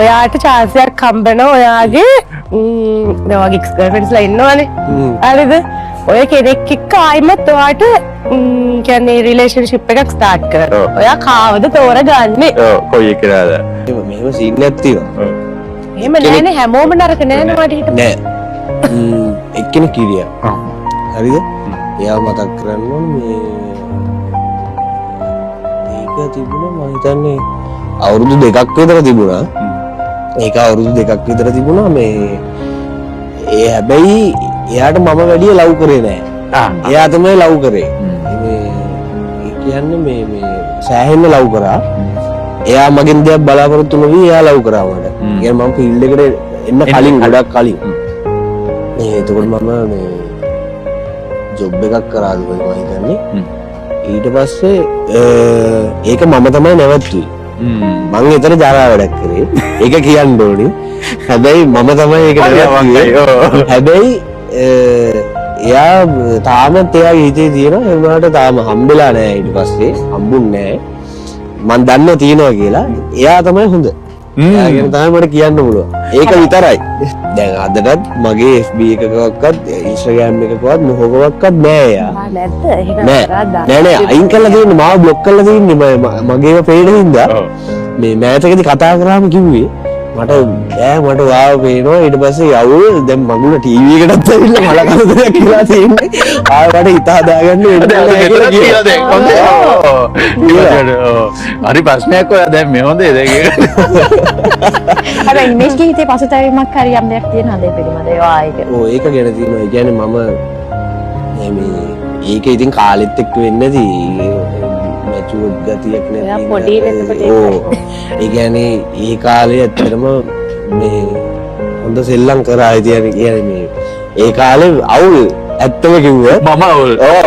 ඔයාට chance එකක් හම්බෙනවා ඔයාගේ ඔයාගේ ex girlfriends ලා ඉන්නවනේ. හරිද? ඔය කෙනෙක් එක්ක ආයිමත් ඔයාට කියන්නේ relationship එකක් start කරනවා. ඔයා කාවද තෝරගන්නේ? ඔව් කොයි එකද? මෙහෙම සීන් එකක් තියෙනවා. එහෙම නෑනේ හැමෝම නරක නෑනේ මට හිතපො. නෑ. එක්කෙනෙක් කිරියා. හරිද? එයා මතක් කරන්න ඕනේ මේක තිබුණා මම හිතන්නේ අවුරුදු 2ක් විතර තිබුණා. ඒක අවුරුදු 2ක් විතර තිබුණා මේ ඒ හැබැයි එයාට මම වැඩිය ලව් කරේ නෑ. එයා තමයි ලව් කරේ. මේ කියන්නේ මේ සෑහෙන්න ලව් කරා. එයා මගෙන් දෙයක් බලාපොරොත්තු නොවි එයා ලව් කරා මට. කියන්නේ මම ෆීල්ඩ් එකට එන්න කලින් ගොඩක් කලින්. මේ එතකොට මම මේ ජොබ් එකක් කරාද මම හිතන්නේ. ඊට පස්සේ ඒක මම තමයි නැවතුනේ. මම එතන ජරා වැඩක් කරේ. ඒක කියන්න ඕනේ. හැබැයි මම තමයි ඒක නැවතුනේ. හැබැයි එයා තාමත් එයාගේ හිතේ තියෙනවා ඒ වුණාට තාම හම්බෙලා නැහැ ඊට පස්සේ හම්බුන්නේ නැහැ. මම දන්නවා තියෙනවා කියලා. එයා තමයි හොඳ. එයා ගැන තමයි මට කියන්න පුළුවන්. ඒක විතරයි. දැන් අදටත් මගේ FB එකකවත් Instagram එකකවත් මොකකවත් නෑ එයා. නැද්ද? ඒක නෑ අයින් කරලා දෙන්නේ මාව බ්ලොක් කරලා දෙන්නේ මගේම පේන හින්දා. මේ මෑතකදී කතා කරාම කිව්වේ මට මට වාව පේනවා ඊට පස්සේ යවුව දැන් මගුල ටීවී එකටත් ඇවිල්ලා මල කරදරයක් කියලා තියෙන්නේ ආවට හිත හදාගන්න හරි ප්‍රශ්නයක් ඔයා දැන් මේ හොඳේ දැන් අර ඉමේජ් කී හිතේ පසුතැවීමක් හරි යම් දෙයක් තියෙනවද ඒ පිළිබඳව ඒවා ඒක ඔව් ඒක ගැන තියෙනවා. ඒ කියන්නේ මම මේ ඒක ඉතින් කාලෙත් එක්ක වෙන්නේ නැති මැචුවර් ගතියක් ඔයා නැති පොඩි වෙනකොට ඔව් ඒ කියන්නේ ඒ කාලේ ඇත්තටම මේ හොඳ සෙල්ලම් කරා ඉතින් කියන්නේ මේ ඒ කාලේ අවුල් ඇත්තම කිව්වොත් මම අවුල් ඔව්